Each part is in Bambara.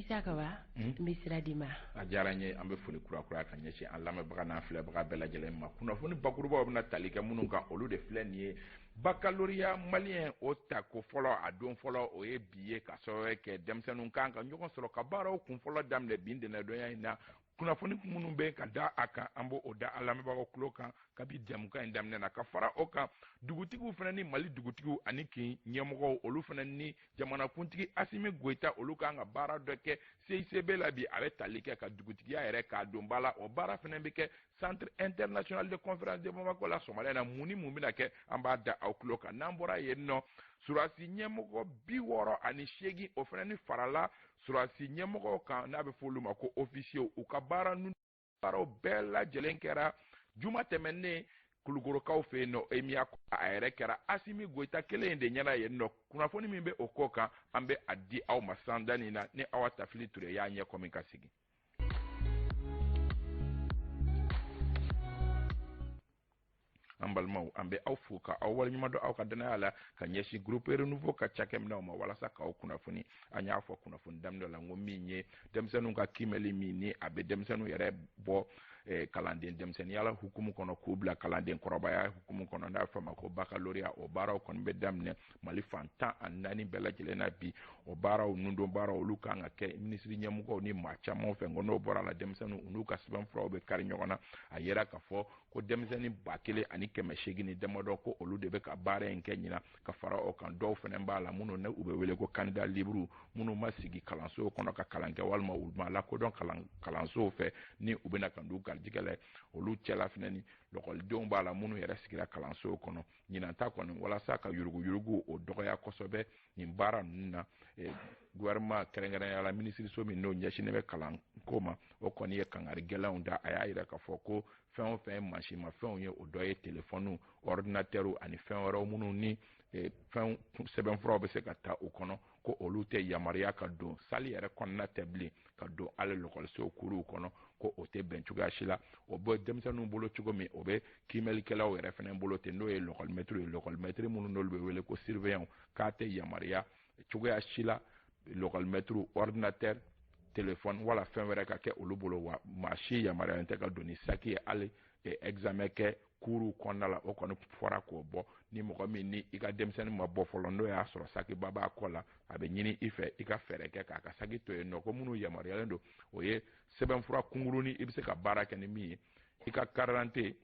Isaka ba misira dima a diyara n ye an bɛ foli kura kura ka ɲɛsin an lamɛnbaga n'an filɛbaga bɛɛ lajɛlen ma kunnafoni bakurubaw bɛna tali kɛ minnu kan olu de filɛ nin ye baccalauréat malien o ta ko fɔlɔ a don fɔlɔ o ye bi ye ka sababu kɛ denmisɛnninw kan ka ɲɔgɔn sɔrɔ ka baaraw kun fɔlɔ daminɛ bi ntɛnɛndonya in na kunnafoni minnu bɛ ka da a kan an b'o da an lamɛnbagaw tulo kan kabi jɛmukan in daminɛ na ka fara o kan dugutigiw fana ni mali dugutigiw ani kin ɲɛmɔgɔw olu fana ni jamanakuntigi Asimi Goita olu kan ka baara dɔ kɛ CICB la bi a bɛ tali kɛ ka dugutigiya yɛrɛ k'a don ba la o baara fana bɛ kɛ Centre International de Conférence de Bamako la Somalia na mun ni mun bɛna kɛ an b'a da aw tulo kan n'an bɔra yen nɔ surasi ɲɛmɔgɔ 68 o fana ni farala surasi ɲɛmɔgɔw kan n'a bɛ fɔ olu ma ko officiers u ka baaraw bɛɛ lajɛlen kɛra juma tɛmɛnen Kulukorokaw fɛ yen nɔ Emiya a yɛrɛ kɛra Asimi Goita kelen in de ɲɛna yen nɔ kunnafoni min bɛ o kɔ kan an bɛ a di aw ma sanda nin na ni Awa Tafili Ture y'a ɲɛ kɔmi ka sigi. An balimaw an bɛ aw fo ka aw waleɲuman dɔn aw ka danaya la ka ɲɛsin groupe renouveau ka cakɛminɛw ma walasa k'aw kunnafoni an y'a fɔ kunnafoni daminɛ la n ko min ye denmisɛnninw ka kimɛli min ni a bɛ denmisɛnninw yɛrɛ bɔ kalanden denmisɛnniya la hukumu kɔnɔ k'u bila kalanden kɔrɔbaya hukumu kɔnɔ n'a fɔ ma ko baccalauréat o baaraw kɔni bɛ daminɛ Mali fan 14 bɛɛ lajɛlen na bi o baaraw nundon baaraw olu kan ka kɛ minisiri ɲɛmɔgɔw ni maa caman fɛ ngo n'o bɔra la denmisɛnninw n'u ka sɛbɛnfuraw bɛ kari ɲɔgɔn na a yera k'a fɔ ko denmisɛnnin 1000 ni damadɔ ko olu de bɛ ka baara in kɛ ɲina ka fara o kan dɔw fana b'a la minnu ne u bɛ wele ko candidat libre minnu ma sigi kalansow kɔnɔ ka kalan kɛ walima u ma lakodɔn kalansow fɛ ni u bɛna ka n'u garijɛgɛ la olu cɛla fana ni lɔkɔlidenw b'a la minnu yɛrɛ sigira kalansow kɔnɔ ɲinan ta kɔni walasa ka yuruguyurugu o dɔgɔya kosɛbɛ nin baara ninnu na gouvernement kɛrɛnkɛrɛnnenya la minisiriso min n'o ɲɛsinnen bɛ kalanko ma o kɔni ye kangari gɛlɛnw da a y'a yira k'a fɔ ko fɛn o fɛn mansimafɛnw ye o dɔ ye telefɔniw ordinatɛrw ani fɛn wɛrɛw minnu ni fɛn sɛbɛnfuraw bɛ se ka ta u kɔnɔ ko olu tɛ yamaruya ka don sali yɛrɛ kɔnɔna tɛ bilen ka don hali lɔkɔlisow kuruw kɔnɔ ko o tɛ bɛn cogoya si la o bɛ denmisɛnninw bolo cogo min o bɛ kiimɛlikɛlaw yɛrɛ fana bolo ten n'o ye lɔkɔlimɛtiriw ye lɔkɔlimɛtiri minnu n'olu bɛ wele ko surveillant k'a tɛ yamaruya cogoya si la lɔkɔlimɛtiriw ordinatɛr telefɔni wala fɛn wɛrɛ ka kɛ olu bolo wa maa si yamaruyalen tɛ ka don ni saki ye hali examen kɛ kuruw kɔnɔna la o kɔni fɔra k'o bɔ ni mɔgɔ min ni i ka denmisɛnnin ma bɔ fɔlɔ n'o y'a sɔrɔ sakiba b'a kɔ la a bɛ ɲini i fɛ i ka fɛɛrɛ kɛ k'a ka saki to yen nɔ ko minnu yamaruyalen don o ye sɛbɛnfura kunkurunin i bɛ se ka baara kɛ ni min ye i ka carte d'identité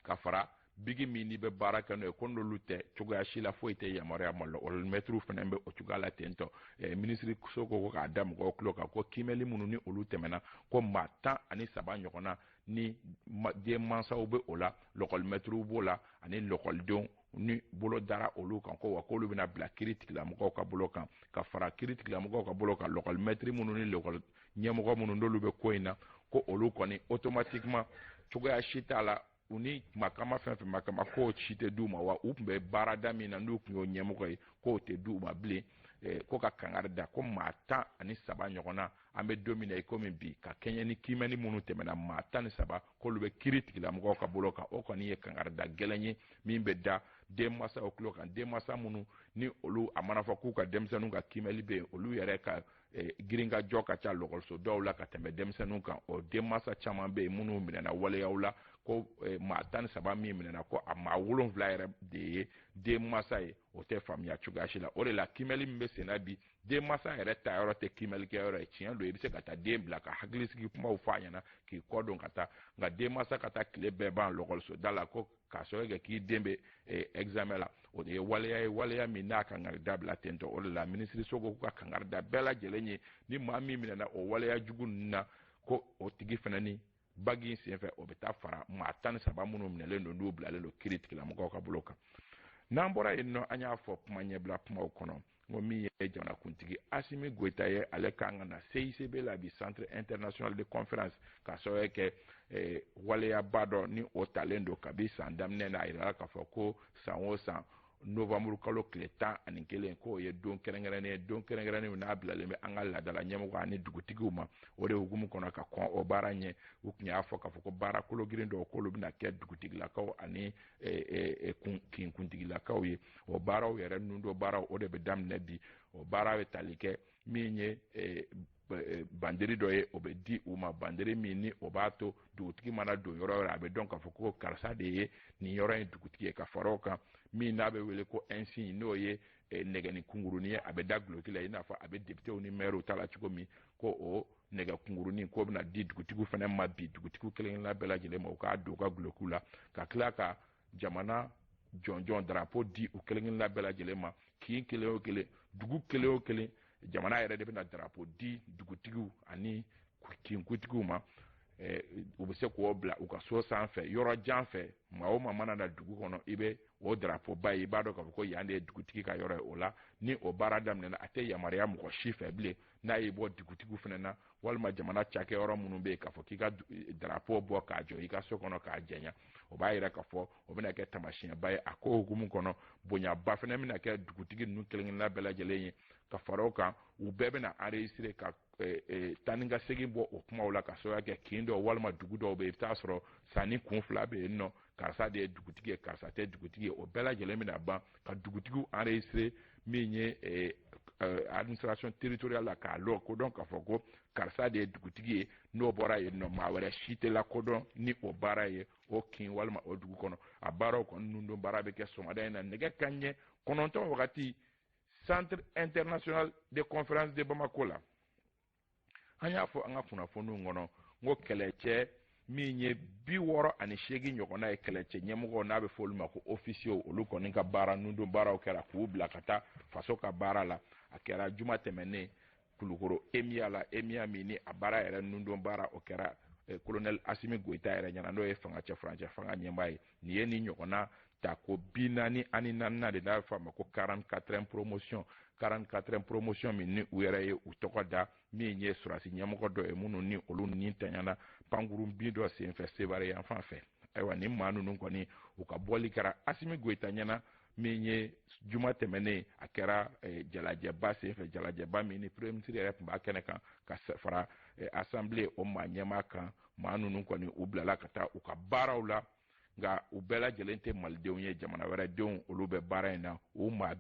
ka fara bigi min n'i bɛ baara kɛ n'o ye ko n'olu tɛ cogoya si la foyi tɛ yamaruya ma lɔkɔlimɛtiriw fana bɛ o cogoya la ten tɔ minisiriso ko k'a da mɔgɔw tulo kan ko kiimɛli minnu ni olu tɛmɛna ko maa 13 ɲɔgɔnna ni denmansaw bɛ o la lɔkɔlimɛtiriw b'o la ani lɔkɔlidenw ni bolo dara olu kan ko wa k'olu bɛna bila kiiri tigilamɔgɔw ka bolo kan ka fara kiiri tigilamɔgɔw ka bolo kan lɔkɔlimɛtiri minnu ni lɔkɔli ɲɛmɔgɔ minnu n'olu bɛ ko in na ko olu kɔni automatiquement cogoya si t'a la u ni makama fɛn fɛn makama k'o si tɛ d'u ma wa u tun bɛ baarada min na n'u tun y'o ɲɛmɔgɔ ye k'o tɛ d'u ma bilen ko ka kangari da ko maa 13 ɲɔgɔnna an bɛ don min na i komi bi ka kɛɲɛ ni kiimɛni minnu tɛmɛna maa 13 k'olu bɛ kiiri tigilamɔgɔw ka bolo kan o kɔni ye kangari da gɛlɛn ye min bɛ da denmansaw tulo kan denmansa minnu ni olu a mana fɔ k'u ka denmisɛnninw ka kiimɛli bɛ yen olu yɛrɛ ka giringajɔ ka ca lɔkɔliso dɔw la ka tɛmɛ denmisɛnninw kan o denmansa caman bɛ yen minnu minɛna waleyaw la ko maa 13 min minɛna ko a maa 7 yɛrɛ de ye denmansa ye o tɛ faamuya cogoya si la o de la kiimɛli min bɛ sen na bi denmansa yɛrɛ ta yɔrɔ tɛ kiimɛlikɛyɔrɔ ye tiɲɛ don i bɛ se ka taa den bila ka hakilisigi kumaw fɔ a ɲɛna k'i kɔ don ka taa nka denmansa ka taa tile bɛɛ ban lɔkɔliso da la ko k'a sɔrɔ kɛ k'i den bɛ examen la o de ye waleya ye waleya min n'a kangari da bila ten tɔ o de la minisiriso ko ka kangari da bɛɛ lajɛlen ye ni maa min minɛna o waleya jugu ninnu na ko o tigi fana ni bagi in senfɛ o bɛ taa fara maa 13 minnu minɛlen don n'u bilalen don kiiri tigilamɔgɔw ka bolo kan n'an bɔra yen nɔ an y'a fɔ kuma ɲɛbila kumaw kɔnɔ n ko min ye jamanakuntigi Asimi Goita ye ale kan ka na CICB la bi Centre International de Conférence ka sababu kɛ waleyaba dɔ ni o talen don kabi san daminɛ na a yirala k'a fɔ ko san o san novembre kalo tile 11 k'o ye don kɛrɛnkɛrɛnnen ye don kɛrɛnkɛrɛnnen n'a bilalen bɛ an ka laadala ɲɛmɔgɔ ani dugutigiw ma o de hukumu kɔnɔ ka kɔn o baara ɲɛ u tun y'a fɔ k'a fɔ ko baara kologirin dɔw k'olu bɛna kɛ dugutigilakaw ani kinkuntigilakaw ye o baaraw yɛrɛ nun dɔ baaraw o de bɛ daminɛ bi o baara bɛ tali kɛ min ye banderi dɔ ye o bɛ di u ma banderi min ni o b'a to dugutigi mana don yɔrɔ yɔrɔ a bɛ dɔn k'a fɔ ko karisa de ye nin yɔrɔ in dugutigi ye ka fara o kan min n'a bɛ wele ko insigne n'o ye nɛgɛni kungurunin ye a bɛ da duloki la i n'a fɔ a bɛ députéw ni maires ta la cogo min ko o nɛgɛ kungurunin k'o bɛna di dugutigiw fana ma bi dugutigiw kelen-kelenna bɛɛ lajɛlen ma u k'a don u ka dulokiw la ka tila ka jamana jɔnjɔn drapeau di u kelen-kelenna bɛɛ lajɛlen ma kin kelen o kelen dugu kelen o kelen jamana yɛrɛ de bɛna drapeau di dugutigiw ani kinkutigiw ma u bɛ se k'o bila u ka so sanfɛ yɔrɔ jan fɛ maa o maa mana na dugu kɔnɔ i bɛ o drapeau ba ye i b'a dɔn k'a fɔ ko yan de ye dugutigi ka yɔrɔ ye o la ni o baara daminɛna a tɛ yamaruya mɔgɔ si fɛ bilen n'a y'i bɔ dugutigiw fana na walima jamana cakɛyɔrɔ minnu bɛ yen k'a fɔ k'i ka drapeau bɔ k'a jɔ i ka so kɔnɔ k'a jɛɲa o b'a yira k'a fɔ o bɛna kɛ taamasiyɛnba ye a ko hukumu kɔnɔ bonyaba fana bɛna kɛ dugutigi ninnu kelen-kelenna bɛɛ lajɛlen ye ka fara o kan u bɛɛ bɛna enregistrer ka taa ni ka segin bɔ o kumaw la ka sababuya kɛ kin dɔw walima dugu dɔw bɛ yen i bɛ taa sɔrɔ sanni kun fila bɛ yen nɔ karisa de ye dugutigi ye karisa tɛ dugutigi ye o bɛɛ lajɛlen bɛna ban ka dugutigiw enregistrer min ye administration territoriale la k'a lɔ kodɔn k'a fɔ ko karisa de ye dugutigi ye n'o bɔra yen nɔ maa wɛrɛ si tɛ lakodɔn ni o baara ye o kin walima o dugu kɔnɔ a baaraw kɔni ninnu don baara bɛ kɛ sɔgɔmada in na nɛgɛ kanɲɛ 9 wagati centre international de conférence de Bamako la an y'a fɔ an ka kunnafoniw kɔnɔ n ko kɛlɛcɛ min ye 68 ɲɔgɔnna ye kɛlɛcɛ ɲɛmɔgɔw n'a bɛ fɔ olu ma ko officiers olu kɔni ka baara nundon baaraw kɛra k'u bila ka taa faso ka baara la a kɛra juma tɛmɛnen Kulukoro EMIA la EMIA min ni a baara yɛrɛ nundon baara o kɛra colonel Asimi Goita yɛrɛ ɲɛna n'o ye fangacɛ furancɛ fanga ɲɛmaa ye nin ye nin ɲɔgɔnna ta ko 44 de n'a bɛ fɔ a ma ko 44e promotion 44e promotion min ni u yɛrɛ ye u tɔgɔ da min ye surasi ɲɛmɔgɔ dɔ ye minnu ni olu ni tanyana pankurun bin dɔ senfɛ Sevare yan fan fɛ ayiwa nin maa ninnu kɔni u ka bɔli kɛra Asimi Goita ɲɛna min ye juma tɛmɛnen a kɛra jalajɛba senfɛ jalajɛba min ni premier ministre yɛrɛ tun b'a kɛnɛ kan ka fara assemblée o maa ɲɛmaa kan maa ninnu kɔni u bilala ka taa u ka baaraw la nka u bɛɛ lajɛlen tɛ malidenw ye jamana wɛrɛ denw olu bɛ baara in na u maa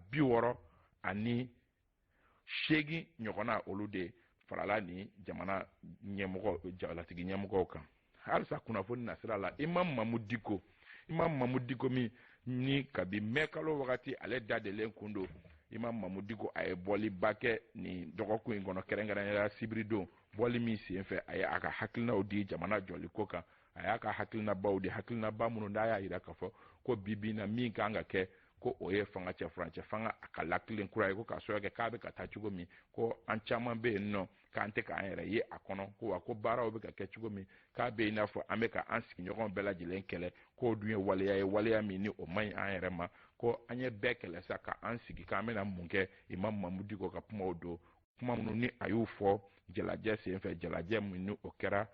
68 ɲɔgɔnna olu de farala ni jamana ɲɛmɔgɔ jalatigi ɲɛmɔgɔw kan halisa kunnafoni nasira la Imam Mamu Diko min ni kabi mɛkalo wagati ale dadelen kun don Imam Mamu Diko a ye bɔliba kɛ nin dɔgɔkun in kɔnɔ kɛrɛnkɛrɛnnenya sibiridon bɔli min senfɛ a ye a ka hakilinaw di jamana jɔliko kan a y'a ka hakilinabaw di hakilinaba minnu n'a y'a yira k'a fɔ ko bibi na min kan ka kɛ ko o ye fangacɛ furancɛ fanga a ka lakilen kura ye ko k'a sɔrɔ kɛ k'a bɛ ka taa cogo min ko an caman bɛ yen nɔ k'an tɛ k'an yɛrɛ ye a kɔnɔ ko wa ko baaraw bɛ ka kɛ cogo min k'a bɛ i n'a fɔ an bɛ ka an sigiɲɔgɔn bɛɛ lajɛlen kɛlɛ k'o dun ye waleya min ni o man ɲi an yɛrɛ ma ko an ye bɛɛ kɛlɛ sa ka an sigi k'an bɛna mun kɛ Imam Mamu Diko ka kumaw don kuma minnu ni a y'u fɔ jalajɛ senfɛ jalajɛ min ni o kɛra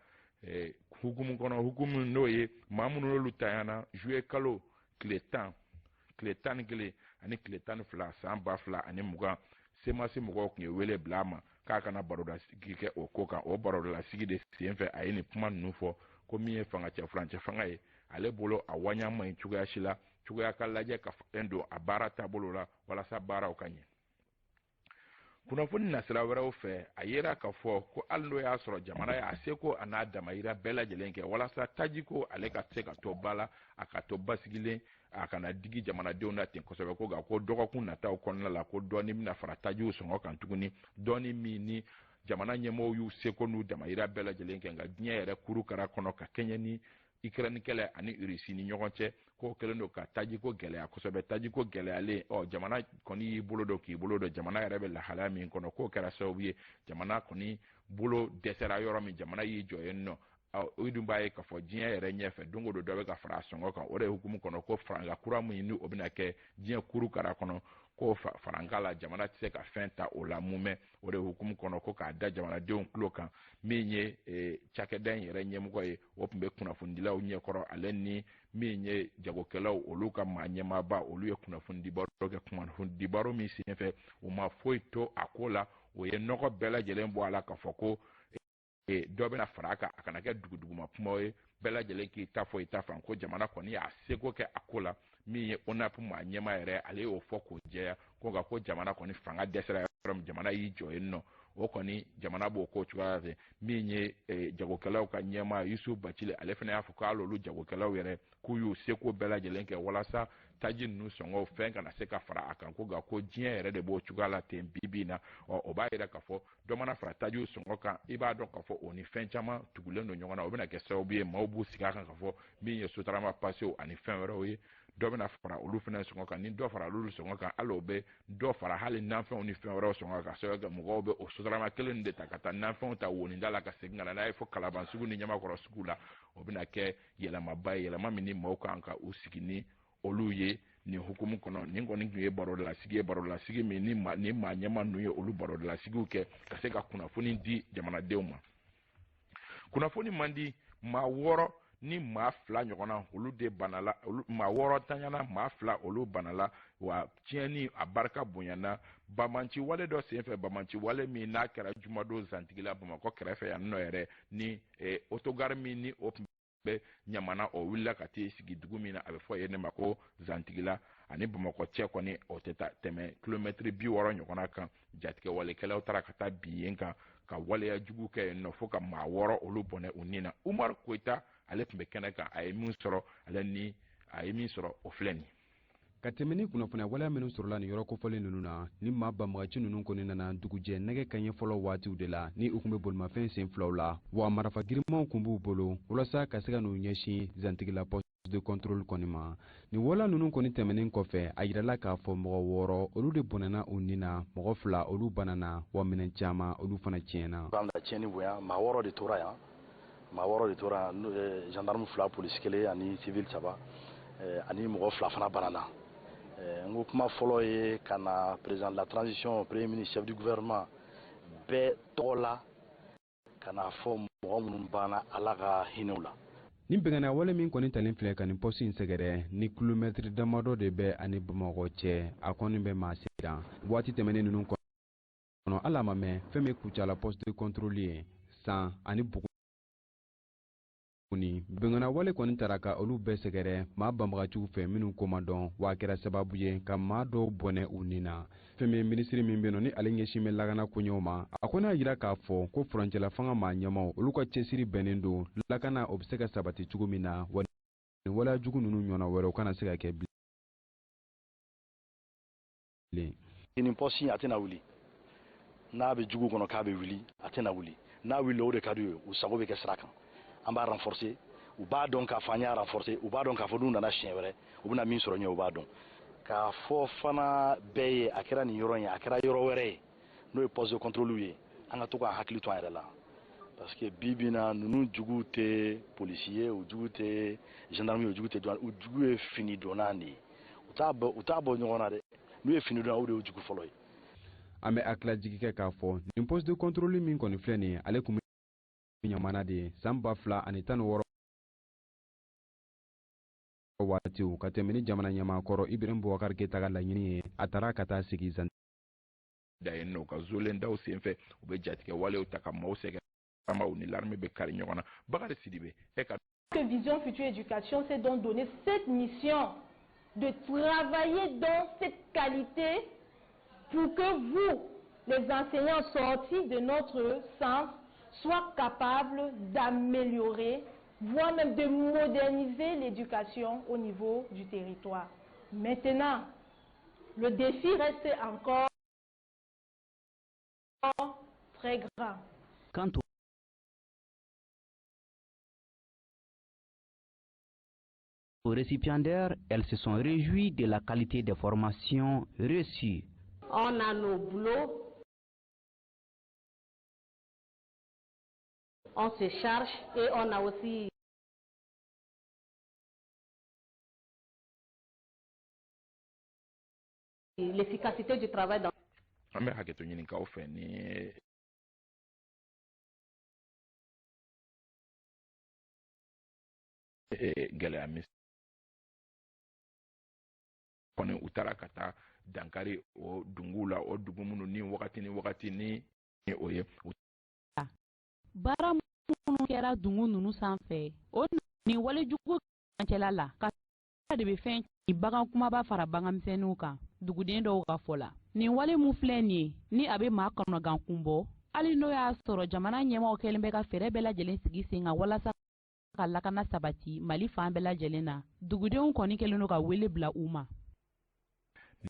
hukumu kɔnɔ hukumu n'o ye maa minnu n'olu tanyana juillet kalo tile 11 ani tile 12 san 2020 semasi mɔgɔw tun ye wele bila a ma k'a kana baroda sigi kɛ o ko kan o baroda sigi de senfɛ a ye nin kuma ninnu fɔ ko min ye fangacɛ furancɛ fanga ye ale bolo a waɲa man ɲi cogoya si la cogoya ka lajɛ ka fɛn don a baara taabolo la walasa baaraw ka ɲɛ kunnafoni nasira wɛrɛw fɛ a yera k'a fɔ ko hali n'o y'a sɔrɔ jamana y'a seko a n'a damayira bɛɛ lajɛlen kɛ walasa taji ko ale ka se ka to ba la a ka to basigilen a kana digi jamanadenw na ten kosɛbɛ ko nka ko dɔgɔkun nataw kɔnɔna la ko dɔɔni bɛna fara tajiw sɔngɔ kan tuguni dɔɔni min ni jamana ɲɛmɔgɔw y'u seko n'u damayira bɛɛ lajɛlen kɛ nka diɲɛ yɛrɛ kurukara kɔnɔ ka kɛɲɛ ni Ukraine kɛlɛ ani Russie ni ɲɔgɔn cɛ k'o kɛlen don ka tajiko gɛlɛya kosɛbɛ tajiko gɛlɛyalen jamana kɔni y'i bolo dɔ k'i bolo dɔ jamana yɛrɛ bɛ lahalaya min kɔnɔ k'o kɛra sababu ye jamana kɔni bolo dɛsɛra yɔrɔ min jamana y'i jɔ yen nɔ o dun b'a ye k'a fɔ diɲɛ yɛrɛ ɲɛfɛ don o don dɔ bɛ ka fara a sɔngɔ kan o de ye hukumu kɔnɔ ko faranga kura min ni o bɛna kɛ diɲɛ kurukara kɔnɔ ko faranga la jamana tɛ se ka fɛn ta o la mun mɛn o de ye hukumu kɔnɔ ko k'a da jamanadenw tulo kan min ye cakɛda in yɛrɛ ɲɛmɔgɔ ye o tun bɛ kunnafonidilaw ɲɛkɔrɔ ale ni min ye jagokɛlaw olu ka maa ɲɛmaaba olu ye kunnafonidibaw kɛ kunnafonidibaw min senfɛ u ma foyi to a ko la o ye nɔgɔ bɛɛ lajɛlen bɔ a la k'a fɔ ko dɔ bɛna fara a kan a kana kɛ duguduguma kuma ye bɛɛ lajɛlen k'i ta fɔ i ta fan ko jamana kɔni y'a seko kɛ a ko la min ye ONAP maa ɲɛmaa yɛrɛ ale y'o fɔ k'o jɛya ko nka ko jamana kɔni fanga dɛsɛra from jamana yi jɔ yen nɔ o kɔni jamana b'o ko cogoya fɛ min ye jagokɛlaw ka ɲɛmaa Yusuf Bacile ale fana y'a fɔ k'al'olu jagokɛlaw yɛrɛ k'u y'u seko bɛɛ lajɛlen kɛ walasa taji ninnu sɔngɔw fɛn kana se ka fara a kan ko nka ko diɲɛ yɛrɛ de b'o cogoya la ten bi na o b'a yira k'a fɔ dɔ mana fara tajiw sɔngɔ kan i b'a dɔn k'a fɔ o ni fɛn caman tugulen don ɲɔgɔn na o bɛna kɛ sababu ye maaw b'u sigi a kan k'a fɔ min ye sotarama pasew ani fɛn wɛrɛw ye dɔ bɛna fara olu fana sɔngɔ kan ni dɔ fara olu sɔngɔ kan hali o bɛ dɔ fara hali nanfɛnw ni fɛn wɛrɛw sɔngɔ kan sababu kɛ mɔgɔw bɛ o sotarama kelen de ta ka taa nanfɛnw ta woninda la ka segin ka na n'a ye fɔ Kalaban sugu ni Ɲamakɔrɔ sugu la o bɛna kɛ yɛlɛmaba ye yɛlɛma min ni maaw kan ka u sigi ni olu ye nin hukumu kɔnɔ nin kɔni tun ye barodalasigi min ni maa ɲɛma ninnu ye olu barodalasigiw kɛ ka se ka kunnafoni di jamanadenw ma kunnafoni man di maa 6 ni maa 2 ɲɔgɔnna olu de banala maa 6 tanyana maa 2 olu banala wa tiɲɛni a barika bonyana Bamanci wale dɔ senfɛ Bamanci wale min n'a kɛra jumadon zantigila Bamakɔ kɛrɛfɛ yan nɔ yɛrɛ ni autogare min ni o bɛ ɲamana o wulila ka t'i sigi dugu min na a bɛ fɔ yen ne ma ko zantigila ani Bamakɔ cɛ kɔni o tɛ tɛmɛ kilomɛtiri 60 ɲɔgɔnna kan jatigɛ walekɛlaw taara ka taa bi yen kan ka waleya jugu kɛ yen nɔ fo ka maa 6 olu bɔnɛ u ni na Umar Koyita ale tun bɛ kɛnɛ kan a ye min sɔrɔ o filɛ nin ka tɛmɛ ni kunnafoniya waleya minnu sɔrɔla nin yɔrɔ kofɔlen ninnu na ni maa banbagaci ninnu kɔni nana dugujɛ nɛgɛ kaɲɛ fɔlɔ waatiw de la ni u tun bɛ bolimafɛn sen 2 la wa marifa girimanw tun b'u bolo walasa ka se ka n'u ɲɛsin zantigila poste de contrôle kɔni ma ni waleya ninnu kɔni tɛmɛnen kɔfɛ a yirala k'a fɔ mɔgɔ 6 olu de bɔnɛna u ni na mɔgɔ 2 olu banana wa minɛn caman olu fana tiɲɛna tiɲɛni bonya maa 6 de tora yan maa 6 de tora gendarme 2 polisi 1 ani civil 3 ani mɔgɔ 2 fana banana n ko kuma fɔlɔ ye ka na président de la transition premier ministre chef du gouvernement bɛɛ tɔgɔ la ka na fɔ mɔgɔ minnu banna Ala ka hinɛw la ni bɛngɛnna wale min kɔni talen filɛ ka nin poste in sɛgɛrɛ ni kilomɛtiri damadɔ de bɛ ani Bamakɔ cɛ a kɔni bɛ maa siran waati tɛmɛnen ninnu kɔnɔ ala ma mɛn fɛn min kucala poste de contrôle ye san ani bugu bɛngɛnna wale kɔni taara ka olu bɛɛ sɛgɛrɛ maa banbagaciw fɛ minnu ko ma dɔn wa kɛra sababu ye ka maa dɔw bɔnɛ u ni na fɛn min minisiri min bɛ ni ale ɲɛsin bɛ lakana koɲɛw ma a kɔni y'a jira k'a fɔ ko furancɛla fanga maa ɲɛmaw olu ka cɛsiri bɛnnen don lakana o bɛ se ka sabati cogo min na wa nin waleya jugu ninnu ɲɔgɔnna wɛrɛw kana se ka kɛ bilen nin poste a tɛna wuli n'a bɛ jugu kɔnɔ k'a bɛ wuli a tɛna wuli n'a wuli o de ka d'u ye u sago bɛ kɛ sira kan an b'a renforcer u b'a dɔn k'a fɔ an y'a renforcer u b'a dɔn k'a fɔ n'u nana siɲɛ wɛrɛ u bɛna min sɔrɔ ɲɛ u b'a dɔn k'a fɔ fana bɛɛ ye a kɛra nin yɔrɔ ye a kɛra yɔrɔ wɛrɛ ye n'o ye poste de contrôle ye an ka to k'an hakili to an yɛrɛ la parce que bi na ninnu jugu tɛ polisi ye u jugu tɛ gendarme ye u jugu tɛ douane u jugu ye fini donna de ye u t'a bɔ ɲɔgɔn na dɛ n'u ye fini donna o de ye jugu fɔlɔ ye an bɛ hakila jigi kɛ k'a fɔ nin poste de contrôle min kɔni filɛ nin ye ale kun ɲamana de ye san 2016 waatiw ka tɛmɛ ni jamana ɲamakɔrɔ Ibrahim Boubacar Keita ka laɲini ye a taara ka taa sigi zan da yen nɔ ka zolen daw senfɛ u bɛ jatigɛ walew ta ka maaw sɛgɛrɛ amaw ni l'armée bɛ kari ɲɔgɔn na Bakari Sidibe que Vision Future Éducation s'est donc donné cette mission de travailler dans cette qualité pour que vous, les enseignants sortis de notre centre, soient capables d'améliorer, voire même de moderniser l'éducation au niveau du territoire. Maintenant, le défi reste encore très grand. Quant aux récipiendaires, elles se sont réjouies de la qualité des formations reçues. On a nos boulots. On se charge et on a aussi l'efficacité du travail dans dankari o dungu la o dugu minnu ni wagati ni o ye baara minnu kɛra dungu ninnu sanfɛ o ni walejugu cɛla la ka de bɛ fɛn bagan kumaba fara baganmisɛnninw kan duguden dɔw ka fɔ la nin wale mun filɛ nin ye ni a bɛ maa kɔnɔgan kun bɔ hali n'o y'a sɔrɔ jamana ɲɛmaaw kɛlen bɛ ka fɛɛrɛ bɛɛ lajɛlen sigi sen kan walasa ka lakana sabati Mali fan bɛɛ lajɛlen na dugudenw kɔni kɛlen don ka wele bila u ma.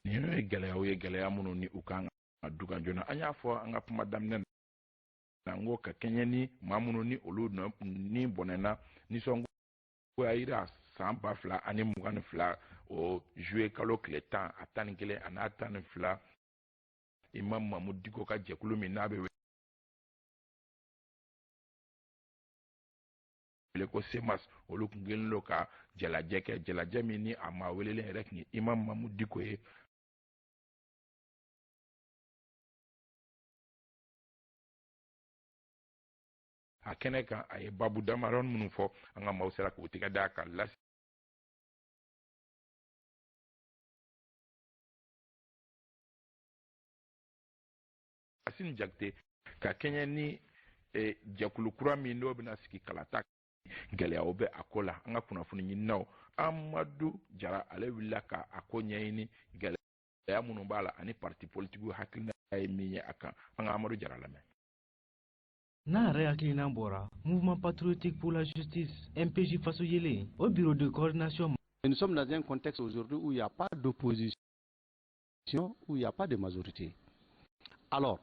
Nin ye gɛlɛyaw ye gɛlɛya minnu ni u kan ka dugan joona an y'a fɔ an ka kuma daminɛ na n ko ka kɛɲɛ ni maa minnu ni olu ni bɔnɛna nisɔngo y'a yira san 2022 o juillet kalo tile 10 a 11 a n'a 12 Imam Mahmoud Dicko ka jɛkulu min n'a bɛ wele ko SEMAS olu tun kɛlen don ka jalajɛ kɛ jalajɛ min ni a maa welelen yɛrɛ tun ye Imam Mahmoud Dicko ye. A kɛnɛ kan a ye babu damadɔ minnu fɔ an ka maaw sera k'u tigɛ d'a kan Lassine Jakite ka kɛɲɛ ni jɛkulu kura min n'o bɛna sigi kalata gɛlɛyaw bɛ a ko la an ka kunnafoni ɲininaw Amadu Jara ale wulila ka a ko ɲɛɲini gɛlɛya minnu b'a la ani parti politique hakilina ye min ye a kan an ka Amadu Jara lamɛn. N'a yɛrɛ hakilina bɔra Mouvement Patriotique pour la Justice MPJ faso yelen au bureau de coordination. Nous sommes dans un contexte aujourd'hui où il n'y a pas d'opposition, où il n'y a pas de majorité. Alors,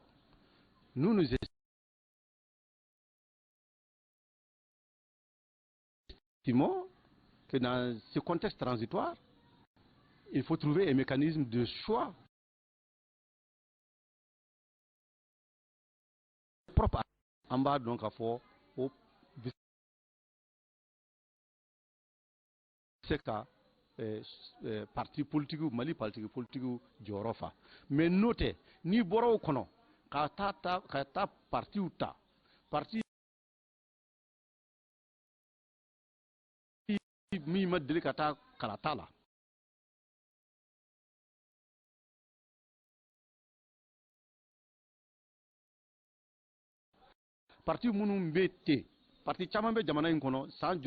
nous estimons que dans ce contexte transitoire, il faut trouver un mécanisme de choix propre en bas donc à fort au secteur parti politique ou Mali parti politique Jorofa. Mais notez, ni boro kono kata parti ou ta parti mi ma deli kata kalata la. Parti munum bete parti caman be jamana in kono san